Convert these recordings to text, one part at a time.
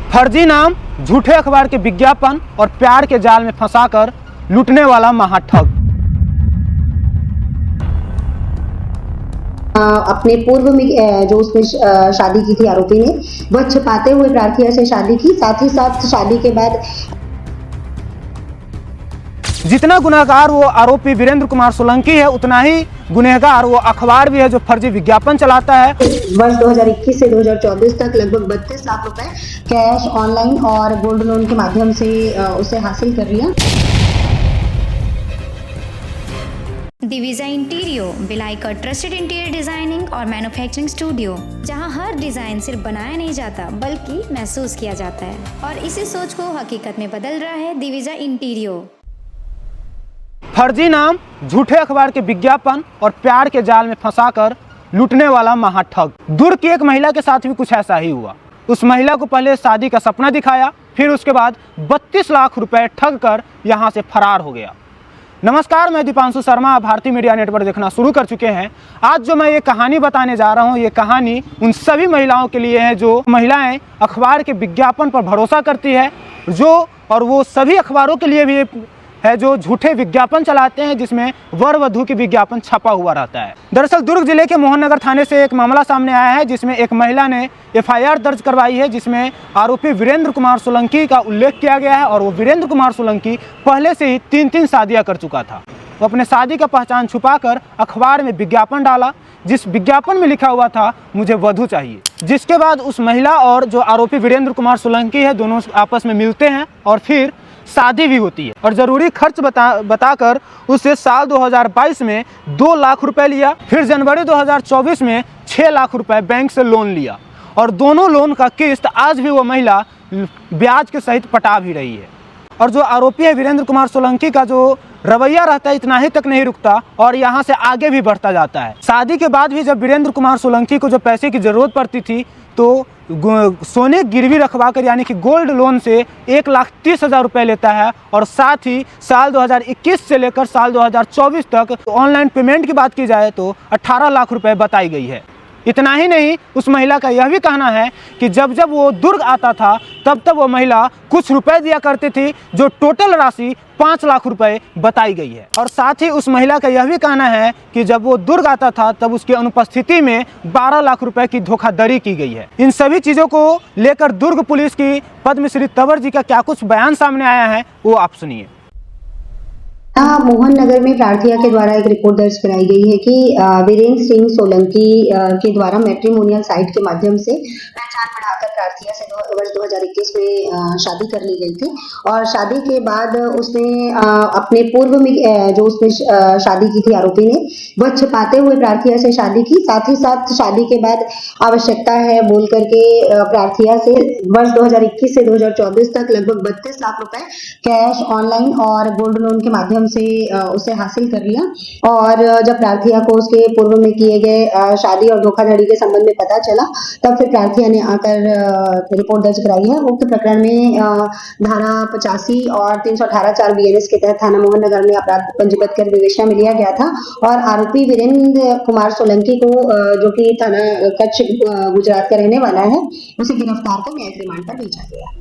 फर्जी नाम, झूठे अखबार के विज्ञापन और प्यार के जाल में फंसाकर लूटने वाला महाठग। अपने पूर्व में जो उसने शादी की थी आरोपी ने, वह छिपाते हुए प्रार्थिया से शादी की। साथ ही साथ शादी के बाद जितना गुनहगार वो आरोपी वीरेंद्र कुमार सोलंकी है, उतना ही गुनहगार वो अखबार भी है जो फर्जी विज्ञापन चलाता है। वर्ष 2021 से 2024 तक लगभग 32 लाख रुपए कैश, ऑनलाइन और गोल्ड लोन के माध्यम से उसे हासिल कर लिया। दिविजा इंटीरियो, भिलाई का ट्रस्टेड इंटीरियर डिजाइनिंग और मैन्युफैक्चरिंग स्टूडियो, जहां हर डिजाइन सिर्फ बनाया नहीं जाता बल्कि महसूस किया जाता है, और इसी सोच को हकीकत में बदल रहा है दिविजा इंटीरियो। फर्जी नाम, झूठे अखबार के विज्ञापन और प्यार के जाल में फंसाकर लूटने वाला महाठग। दुर्ग की एक महिला के साथ भी कुछ ऐसा ही हुआ। उस महिला को पहले शादी का सपना दिखाया, फिर उसके बाद 32 लाख रुपए ठग कर यहाँ से फरार हो गया। नमस्कार, मैं दीपांशु शर्मा, भारतीय मीडिया नेटवर्क देखना शुरू कर चुके हैं। आज जो मैं ये कहानी बताने जा रहा हूँ, ये कहानी उन सभी महिलाओं के लिए है जो महिलाएं अखबार के विज्ञापन पर भरोसा करती है, और वो सभी अखबारों के लिए भी है जो झूठे विज्ञापन चलाते हैं जिसमें वर वधू की विज्ञापन छपा हुआ रहता है। दरअसल दुर्ग जिले के मोहन नगर थाने से एक मामला सामने आया है जिसमें एक महिला ने FIR दर्ज करवाई है, जिसमें आरोपी वीरेंद्र कुमार सोलंकी का उल्लेख किया गया है। और वो वीरेंद्र कुमार सोलंकी पहले से ही 3 शादियां कर चुका था। वो अपने शादी का पहचान छुपाकर अखबार में विज्ञापन डाला, जिस विज्ञापन में लिखा हुआ था मुझे वधू चाहिए। जिसके बाद उस महिला और जो आरोपी वीरेंद्र कुमार सोलंकी है, दोनों आपस में मिलते हैं और फिर शादी भी होती है। और ज़रूरी खर्च बताकर उससे साल 2022 में 2 लाख रुपए लिया। फिर जनवरी 2024 में 6 लाख रुपए बैंक से लोन लिया, और दोनों लोन का किस्त आज भी वो महिला ब्याज के सहित पटा भी रही है। और जो आरोपी है वीरेंद्र कुमार सोलंकी का जो रवैया रहता है, इतना ही तक नहीं रुकता और यहाँ से आगे भी बढ़ता जाता है। शादी के बाद भी जब वीरेंद्र कुमार सोलंकी को जो पैसे की ज़रूरत पड़ती थी तो सोने गिरवी रखवा कर, यानी कि गोल्ड लोन से 1,30,000 रुपये लेता है। और साथ ही साल 2021 से लेकर साल 2024 तक ऑनलाइन पेमेंट की बात की जाए तो 18 लाख रुपए बताई गई है। इतना ही नहीं, उस महिला का यह भी कहना है कि जब जब वो दुर्ग आता था तब वो महिला कुछ रुपए दिया करती थी, जो टोटल राशि 5 लाख रुपए बताई गई है। और साथ ही उस महिला का यह भी कहना है कि जब वो दुर्ग आता था तब उसकी अनुपस्थिति में 12 लाख रुपए की धोखाधड़ी की गई है। इन सभी चीज़ों को लेकर दुर्ग पुलिस की पद्मश्री तंवर जी का क्या कुछ बयान सामने आया है, वो आप सुनिए। मोहन नगर में प्रार्थिया के द्वारा एक रिपोर्ट दर्ज कराई गई है कि वीरेंद्र सिंह सोलंकी के द्वारा मैट्रिमोनियल साइट के माध्यम से पहचान बढ़ाकर प्रार्थिया से वर्ष 2021 में शादी कर ली गई थी। और शादी के बाद उसने अपने पूर्व में जो उसने शादी की थी आरोपी ने, वह छिपाते हुए प्रार्थिया से शादी की। साथ ही साथ शादी के बाद आवश्यकता है बोल करके प्रार्थिया से वर्ष 2021 से 2024 तक लगभग 32 लाख रुपए कैश, ऑनलाइन और गोल्ड लोन के माध्यम से उसे हासिल कर लिया। और जब प्रार्थिया को उसके पूर्व में किए गए शादी और धोखाधड़ी के संबंध में पता चला, तब फिर प्रार्थिया ने आकर रिपोर्ट दर्ज कराई है। उक्त प्रकरण में धारा 85 और 318(4) BNS के तहत थाना मोहन नगर में अपराध पंजीबद्ध कर विवेचना में लिया गया था। और आरोपी वीरेंद्र कुमार सोलंकी को, जो कि थाना कच्छ गुजरात का रहने वाला है, उसे गिरफ्तार कर न्यायिक रिमांड पर भेजा गया।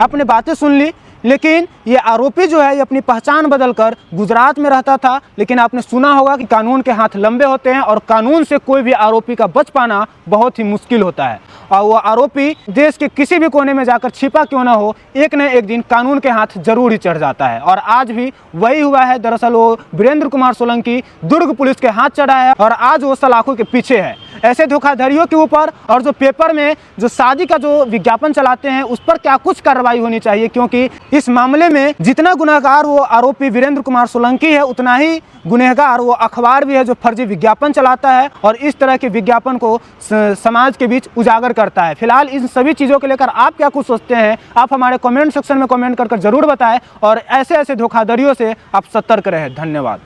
आपने बातें सुन ली, लेकिन ये आरोपी जो है ये अपनी पहचान बदलकर गुजरात में रहता था। लेकिन आपने सुना होगा कि कानून के हाथ लंबे होते हैं और कानून से कोई भी आरोपी का बच पाना बहुत ही मुश्किल होता है। और वो आरोपी देश के किसी भी कोने में जाकर छिपा क्यों ना हो, एक न एक दिन कानून के हाथ जरूर ही चढ़ जाता है। और आज भी वही हुआ है। दरअसल वो वीरेंद्र कुमार सोलंकी दुर्ग पुलिस के हाथ चढ़ा है और आज वो सलाखों के पीछे है। ऐसे धोखाधड़ियों के ऊपर और जो पेपर में जो शादी का जो विज्ञापन चलाते हैं उस पर क्या कुछ कार्रवाई होनी चाहिए, क्योंकि इस मामले में जितना गुनहगार वो आरोपी वीरेंद्र कुमार सोलंकी है, उतना ही गुनहगार वो अखबार भी है जो फर्जी विज्ञापन चलाता है और इस तरह के विज्ञापन को समाज के बीच उजागर करता है। फिलहाल इन सभी चीज़ों को लेकर आप क्या कुछ सोचते हैं, आप हमारे कमेंट सेक्शन में कमेंट कर जरूर बताएं और ऐसे ऐसे धोखाधड़ियों से आप सतर्क रहें। धन्यवाद।